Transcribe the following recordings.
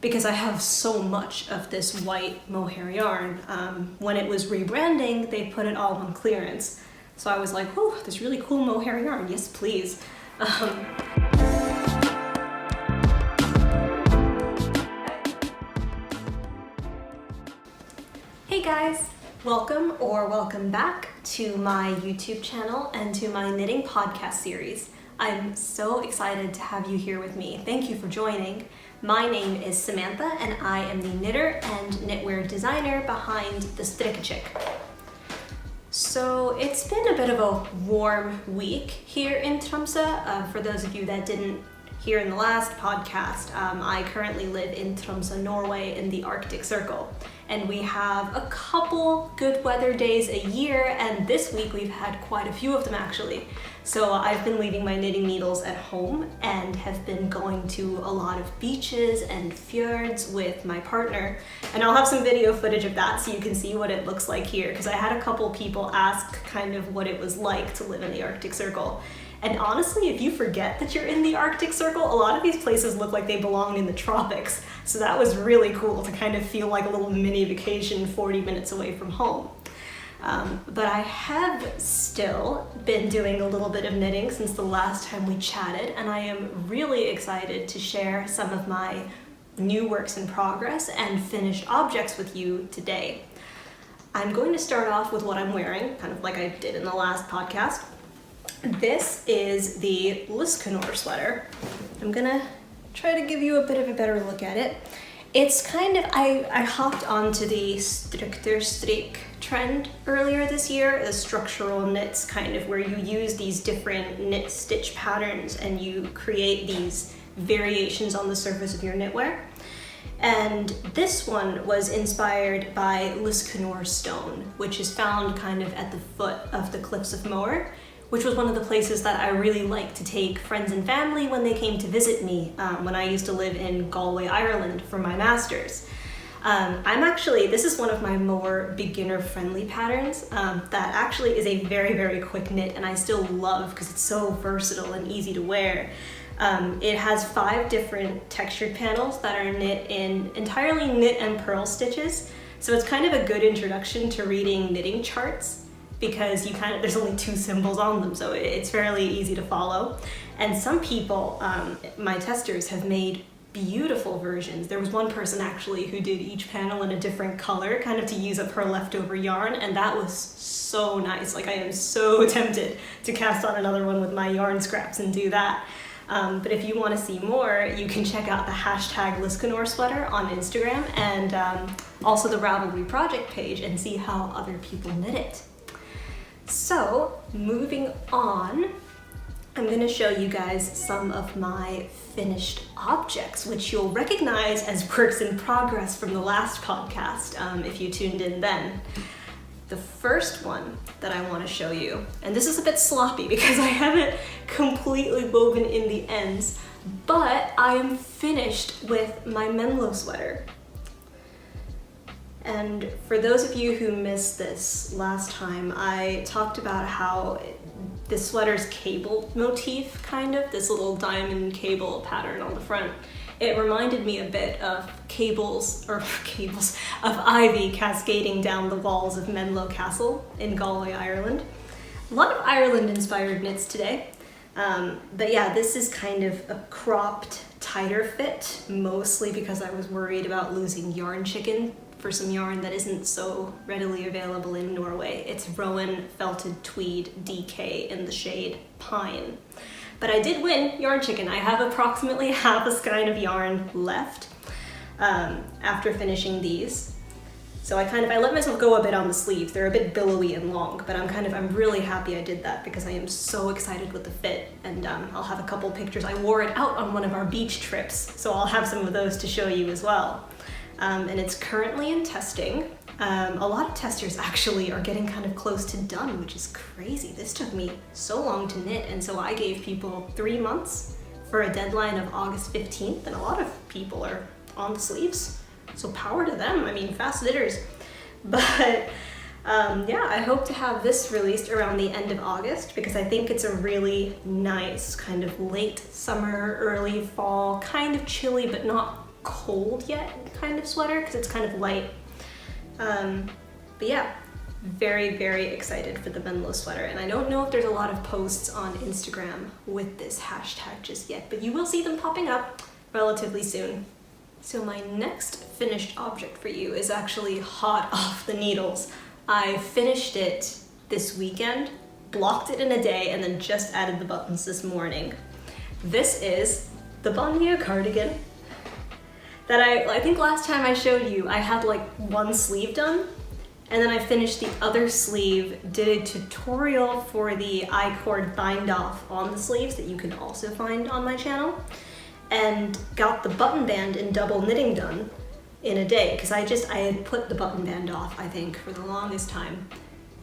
because I have so much of this white mohair yarn. When it was rebranding, they put it all on clearance. So I was like, oh, this really cool mohair yarn, yes please. Hey guys, welcome back to my YouTube channel and to my knitting podcast series. I'm so excited to have you here with me. Thank you for joining. My name is Samantha and I am the knitter and knitwear designer behind the Strikkechick. So it's been a bit of a warm week here in Tromsø. For those of you that didn't hear in the last podcast, I currently live in Tromsø, Norway in the Arctic Circle. And we have a couple good weather days a year, and this week we've had quite a few of them actually. So I've been leaving my knitting needles at home and have been going to a lot of beaches and fjords with my partner. And I'll have some video footage of that so you can see what it looks like here, because I had a couple people ask kind of what it was like to live in the Arctic Circle. And honestly, if you forget that you're in the Arctic Circle, a lot of these places look like they belong in the tropics. So that was really cool to kind of feel like a little mini vacation 40 minutes away from home. But I have still been doing a little bit of knitting since the last time we chatted, and I am really excited to share some of my new works in progress and finished objects with you today. I'm going to start off with what I'm wearing, kind of like I did in the last podcast. This is the Luskenor sweater. I'm gonna try to give you a bit of a better look at it. It's kind of, I hopped onto the Strikkechick trend earlier this year, the structural knits kind of, where you use these different knit stitch patterns and you create these variations on the surface of your knitwear. And this one was inspired by Luskenor stone, which is found kind of at the foot of the cliffs of Mohair, which was one of the places that I really liked to take friends and family when they came to visit me when I used to live in Galway, Ireland for my master's. This is one of my more beginner-friendly patterns that actually is a very, very quick knit, and I still love because it's so versatile and easy to wear. It has 5 different textured panels that are knit in entirely knit and purl stitches, so it's kind of a good introduction to reading knitting charts, because there's only 2 symbols on them, so it's fairly easy to follow. And some people, my testers, have made beautiful versions. There was one person actually who did each panel in a different color, kind of to use up her leftover yarn, and that was so nice. Like, I am so tempted to cast on another one with my yarn scraps and do that. But if you want to see more, you can check out the hashtag Luskenor sweater on Instagram, and also the Ravelry project page, and see how other people knit it. So, moving on, I'm going to show you guys some of my finished objects, which you'll recognize as works in progress from the last podcast, if you tuned in then. The first one that I want to show you, and this is a bit sloppy because I haven't completely woven in the ends, but I am finished with my Menlo sweater. And for those of you who missed this last time, I talked about how this sweater's cable motif, kind of, this little diamond cable pattern on the front, it reminded me a bit of of ivy cascading down the walls of Menlo Castle in Galway, Ireland. A lot of Ireland-inspired knits today. But yeah, this is kind of a cropped, tighter fit, mostly because I was worried about losing yarn chicken for some yarn that isn't so readily available in Norway. It's Rowan Felted Tweed DK in the shade Pine. But I did win yarn chicken. I have approximately half a skein of yarn left after finishing these. So I let myself go a bit on the sleeves. They're a bit billowy and long, but I'm really happy I did that because I am so excited with the fit, and I'll have a couple pictures. I wore it out on one of our beach trips, so I'll have some of those to show you as well. And it's currently in testing. A lot of testers actually are getting kind of close to done, which is crazy. This took me so long to knit, and so I gave people 3 months for a deadline of August 15th, and a lot of people are on the sleeves, so power to them. I mean, fast knitters. But yeah, I hope to have this released around the end of August because I think it's a really nice kind of late summer, early fall, kind of chilly but not cold yet kind of sweater because it's kind of light. But yeah, very, very excited for the Menlo sweater. And I don't know if there's a lot of posts on Instagram with this hashtag just yet, but you will see them popping up relatively soon. So my next finished object for you is actually hot off the needles. I finished it this weekend, blocked it in a day, and then just added the buttons this morning. This is the Bonilla cardigan that I think last time I showed you, I had like one sleeve done, and then I finished the other sleeve, did a tutorial for the I-cord bind off on the sleeves that you can also find on my channel, and got the button band in double knitting done in a day, because I had put the button band off, I think, for the longest time.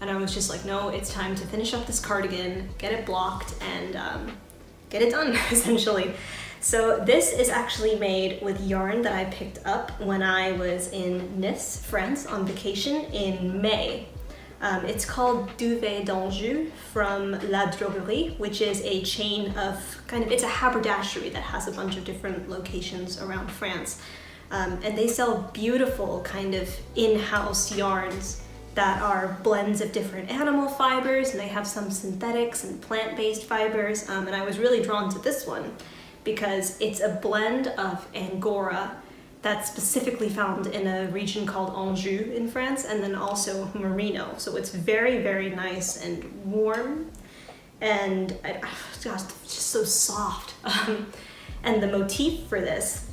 And I was just like, no, it's time to finish up this cardigan, get it blocked, and get it done, essentially. So this is actually made with yarn that I picked up when I was in Nice, France, on vacation in May. It's called Duvet d'Anjou from La Droguerie, which is a chain of it's a haberdashery that has a bunch of different locations around France. And they sell beautiful kind of in-house yarns that are blends of different animal fibers, and they have some synthetics and plant-based fibers. And I was really drawn to this one because it's a blend of Angora that's specifically found in a region called Anjou in France, and then also Merino. So it's very, very nice and warm, and gosh, it's just so soft. And the motif for this,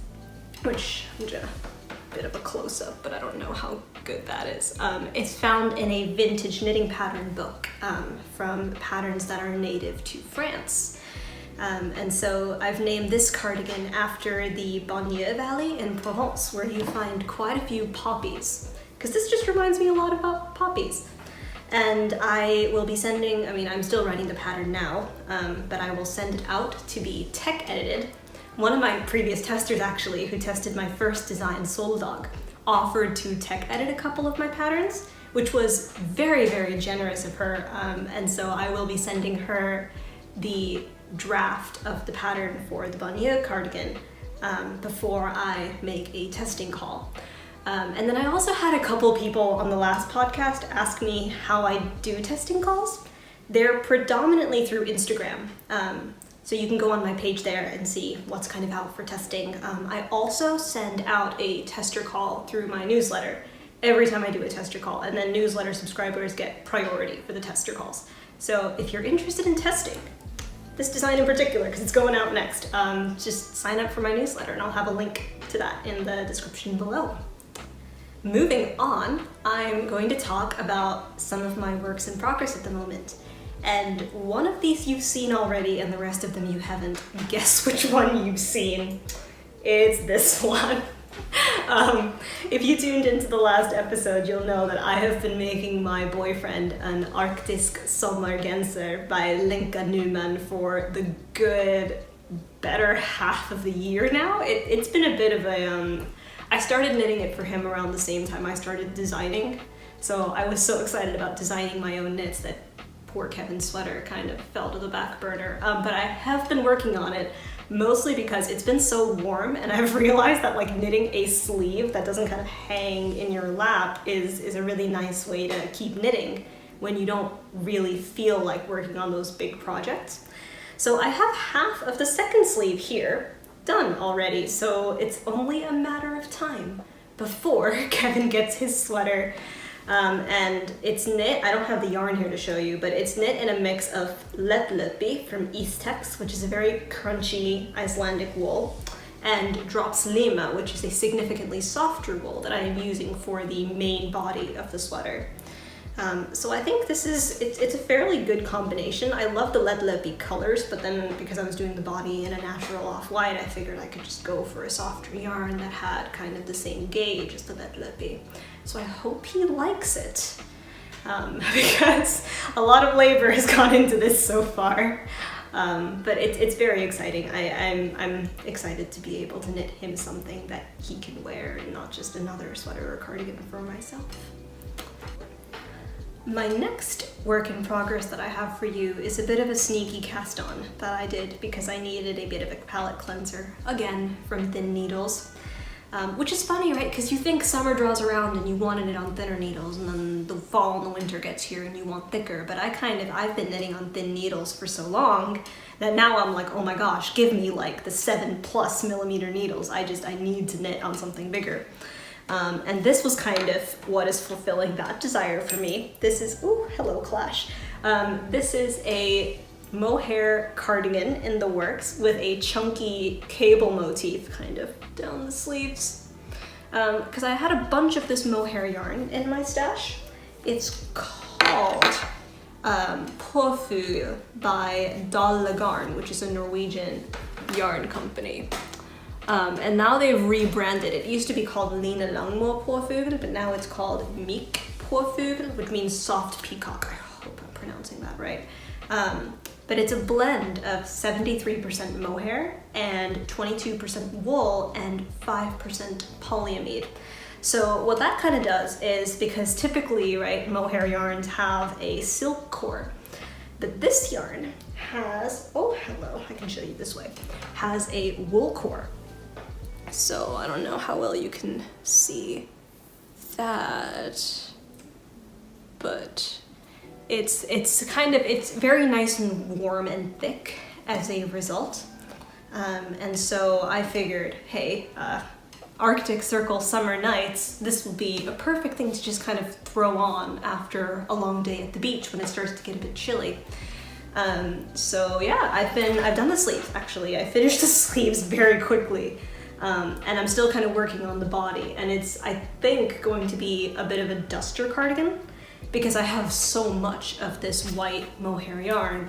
which I'm gonna a bit of a close-up, but I don't know how good that is. It's found in a vintage knitting pattern book from patterns that are native to France. And so I've named this cardigan after the Bonilla Valley in Provence, where you find quite a few poppies, because this just reminds me a lot about poppies. And I will be sending, I'm still writing the pattern now, but I will send it out to be tech edited. One of my previous testers actually, who tested my first design, Soldog, offered to tech edit a couple of my patterns, which was very, very generous of her. And so I will be sending her the draft of the pattern for the Bonilla cardigan before I make a testing call. And then I also had a couple people on the last podcast ask me how I do testing calls. They're predominantly through Instagram. So you can go on my page there and see what's kind of out for testing. I also send out a tester call through my newsletter every time I do a tester call, and then newsletter subscribers get priority for the tester calls. So if you're interested in testing this design in particular, because it's going out next, just sign up for my newsletter and I'll have a link to that in the description below. Moving on, I'm going to talk about some of my works in progress at the moment. And one of these you've seen already and the rest of them you haven't. Guess which one you've seen? It's this one. If you tuned into the last episode, you'll know that I have been making my boyfriend an Arctisk sommergenser by Lenka Newman for the good, better half of the year now. It's been a bit of a, I started knitting it for him around the same time I started designing. So I was so excited about designing my own knits that poor Kevin's sweater kind of fell to the back burner. But I have been working on it, mostly because it's been so warm, and I've realized that like knitting a sleeve that doesn't kind of hang in your lap is a really nice way to keep knitting when you don't really feel like working on those big projects. So I have half of the second sleeve here done already, so it's only a matter of time before Kevin gets his sweater. And it's knit, I don't have the yarn here to show you, but it's knit in a mix of Letlöpi from Eastex, which is a very crunchy Icelandic wool, and Dropslima, which is a significantly softer wool that I am using for the main body of the sweater. So I think it's a fairly good combination. I love the Letlöpi colors, but then because I was doing the body in a natural off-white, I figured I could just go for a softer yarn that had kind of the same gauge as the Letlöpi. So I hope he likes it, because a lot of labor has gone into this so far. But it's very exciting. I'm excited to be able to knit him something that he can wear and not just another sweater or cardigan for myself. My next work in progress that I have for you is a bit of a sneaky cast-on that I did because I needed a bit of a palette cleanser, again, from Thin Needles. which is funny, right? Because you think summer draws around and you want to knit on thinner needles, and then the fall and the winter gets here and you want thicker. But I've been knitting on thin needles for so long that now I'm like, oh my gosh, give me like the 7+ millimeter needles. I need to knit on something bigger. And this was kind of what is fulfilling that desire for me. This is, ooh, hello Clash. This is a Mohair cardigan in the works with a chunky cable motif kind of down the sleeves. Because I had a bunch of this Mohair yarn in my stash. It's called Påfugl by Dal Garn, which is a Norwegian yarn company. And now they've rebranded. It used to be called Line Langmo Påfugl, but now it's called Myk Påfugl, which means soft peacock. I hope I'm pronouncing that right. But it's a blend of 73% mohair and 22% wool and 5% polyamide. So what that kind of does is, because typically, right, mohair yarns have a silk core, but this yarn has, oh hello, I can show you this way, has a wool core. So I don't know how well you can see that, but it's very nice and warm and thick as a result. And so I figured, hey, Arctic Circle summer nights, this will be a perfect thing to just kind of throw on after a long day at the beach when it starts to get a bit chilly. So yeah, I've done the sleeves actually. I finished the sleeves very quickly. And I'm still kind of working on the body, and it's, I think, going to be a bit of a duster cardigan because I have so much of this white mohair yarn.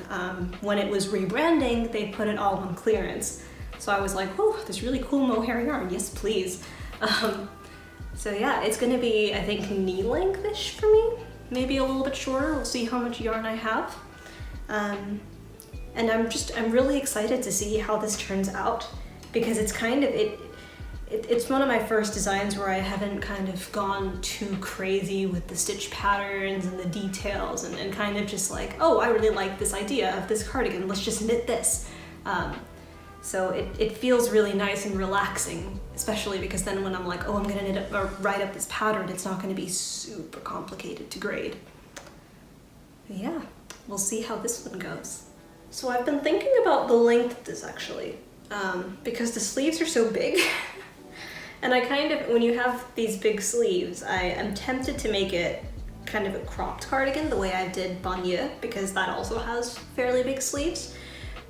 When it was rebranding, they put it all on clearance. So I was like, oh, this really cool mohair yarn, yes please. So yeah, it's gonna be, I think, knee length-ish for me, maybe a little bit shorter. We'll see how much yarn I have. And I'm really excited to see how this turns out, because it's kind of, it's one of my first designs where I haven't kind of gone too crazy with the stitch patterns and the details, and kind of just like, oh, I really like this idea of this cardigan, let's just knit this. So it feels really nice and relaxing, especially because then when I'm like, oh, I'm gonna knit up or write up this pattern, it's not gonna be super complicated to grade. But yeah, we'll see how this one goes. So I've been thinking about the length of this actually. Because the sleeves are so big and I kind of, when you have these big sleeves, I am tempted to make it kind of a cropped cardigan the way I did Bonilla, because that also has fairly big sleeves.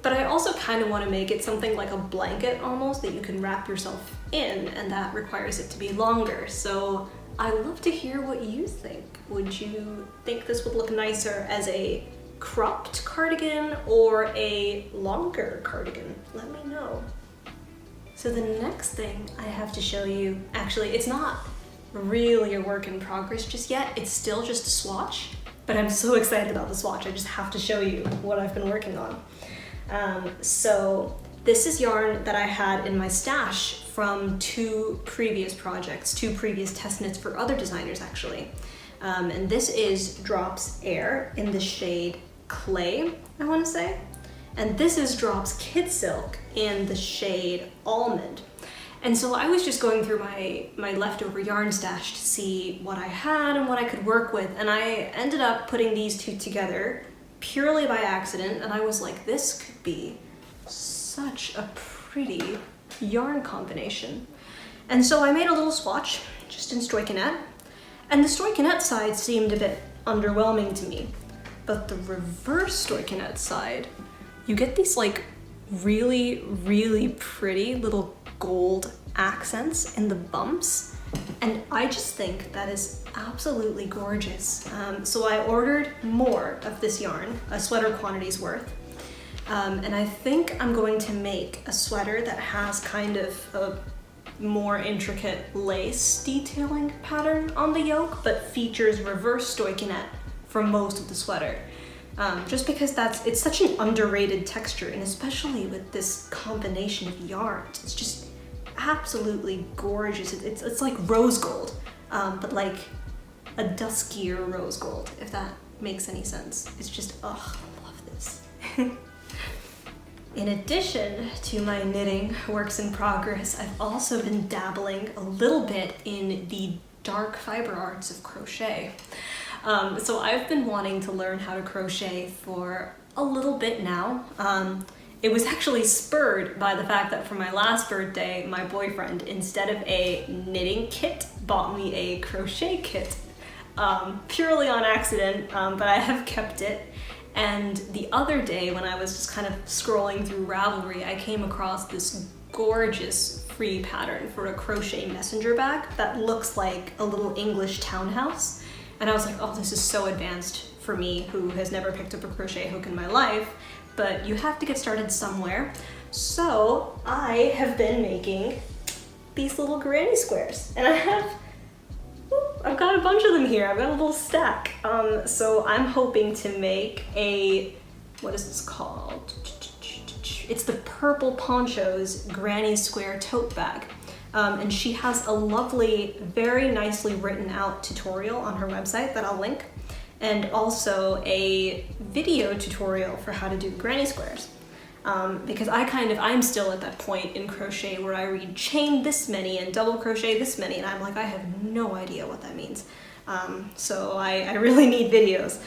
But I also kind of want to make it something like a blanket almost that you can wrap yourself in, and that requires it to be longer. So I'd love to hear what you think. Would you think this would look nicer as a cropped cardigan or a longer cardigan? Let me know. So the next thing I have to show you, actually it's not really a work in progress just yet, it's still just a swatch, but I'm so excited about the swatch, I just have to show you what I've been working on. So this is yarn that I had in my stash from two previous projects, two previous test knits for other designers actually. And this is Drops Air in the shade Clay, I want to say. And this is Drops Kid Silk in the shade Almond. And so I was just going through my leftover yarn stash to see what I had and what I could work with, and I ended up putting these two together purely by accident, and I was like, this could be such a pretty yarn combination. And so I made a little swatch just in Strikkechick, and the Strikkechick side seemed a bit underwhelming to me. But the reverse Strikkechick side, you get these like really, really pretty little gold accents in the bumps, and I just think that is absolutely gorgeous. So I ordered more of this yarn, a sweater quantity's worth, and I think I'm going to make a sweater that has kind of a more intricate lace detailing pattern on the yoke, but features reverse Strikkechick for most of the sweater. Just because it's such an underrated texture, and especially with this combination of yarns, it's just absolutely gorgeous. It's like rose gold, but like a duskier rose gold, if that makes any sense. It's just, oh, I love this. In addition to my knitting works in progress, I've also been dabbling a little bit in the dark fiber arts of crochet. So I've been wanting to learn how to crochet for a little bit now. It was actually spurred by the fact that for my last birthday, my boyfriend, instead of a knitting kit, bought me a crochet kit, purely on accident, but I have kept it. And the other day when I was just kind of scrolling through Ravelry, I came across this gorgeous free pattern for a crochet messenger bag that looks like a little English townhouse. And I was like, oh, this is so advanced for me, who has never picked up a crochet hook in my life, but you have to get started somewhere. So I have been making these little granny squares, and I've got a bunch of them here. I've got a little stack. So I'm hoping to make a, what is this called? It's the Purple Ponchos Granny Square Tote Bag. And she has a lovely, very nicely written out tutorial on her website that I'll link, and also a video tutorial for how to do granny squares. Because I'm still at that point in crochet where I read chain this many and double crochet this many, and I'm like, I have no idea what that means. So I really need videos.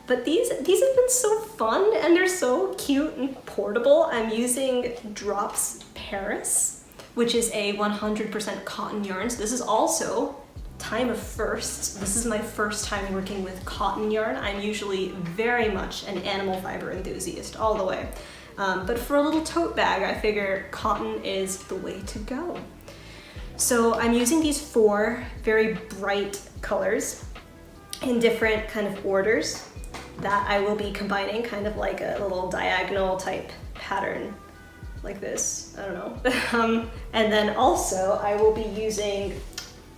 But these have been so fun, and they're so cute and portable. I'm using Drops Paris, which is a 100% cotton yarn. So this is also time of firsts. This is my first time working with cotton yarn. I'm usually very much an animal fiber enthusiast all the way. But for a little tote bag, I figure cotton is the way to go. So I'm using these 4 very bright colors in different kind of orders that I will be combining, kind of like a little diagonal type pattern like this, I don't know. And then also I will be using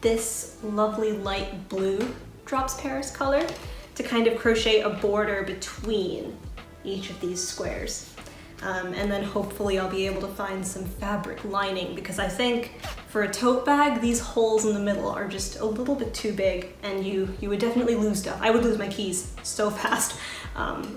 this lovely light blue Drops Paris color to kind of crochet a border between each of these squares. And then hopefully I'll be able to find some fabric lining, because I think for a tote bag, these holes in the middle are just a little bit too big, and you would definitely lose stuff. I would lose my keys so fast.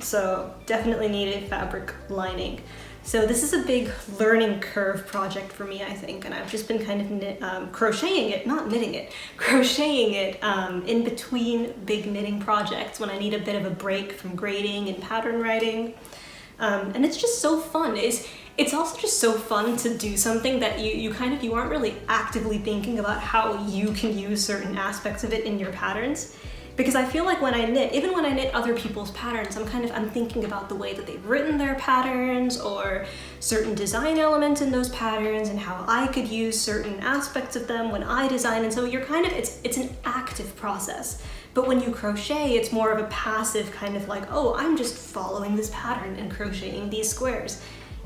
So definitely need a fabric lining. So this is a big learning curve project for me, I think, and I've just been kind of crocheting it, not knitting it, crocheting it in between big knitting projects when I need a bit of a break from grading and pattern writing. And it's just so fun. It's also just so fun to do something that you aren't really actively thinking about how you can use certain aspects of it in your patterns. Because I feel like when I knit, even when I knit other people's patterns, I'm thinking about the way that they've written their patterns or certain design elements in those patterns and how I could use certain aspects of them when I design. And so it's an active process. But when you crochet, it's more of a passive kind of like, oh, I'm just following this pattern and crocheting these squares.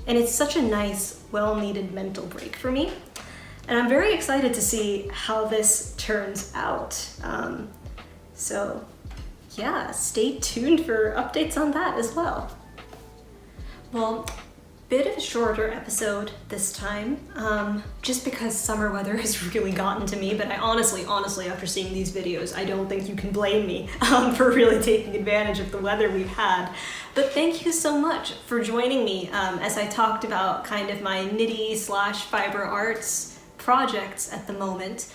And it's such a nice, well-needed mental break for me. And I'm very excited to see how this turns out. So yeah, stay tuned for updates on that as well. Well, bit of a shorter episode this time, just because summer weather has really gotten to me, but I honestly, after seeing these videos, I don't think you can blame me for really taking advantage of the weather we've had. But thank you so much for joining me as I talked about kind of my nitty/fiber arts projects at the moment.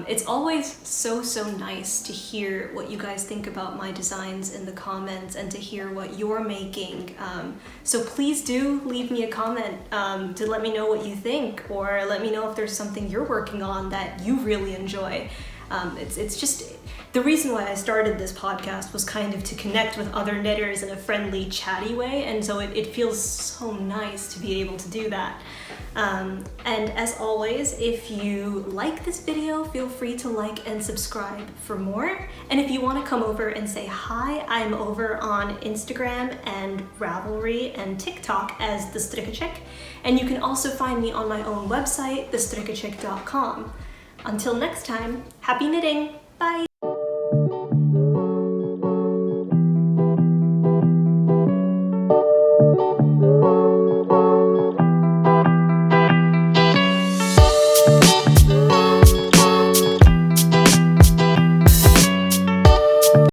It's always so nice to hear what you guys think about my designs in the comments and to hear what you're making. So please do leave me a comment to let me know what you think, or let me know if there's something you're working on that you really enjoy. It's just, the reason why I started this podcast was kind of to connect with other knitters in a friendly, chatty way, and so it feels so nice to be able to do that. And as always, if you like this video, feel free to like and subscribe for more. And if you want to come over and say hi, I'm over on Instagram and Ravelry and TikTok as the Strikkechick. And you can also find me on my own website, thestrikkechick.com. Until next time, happy knitting! Bye!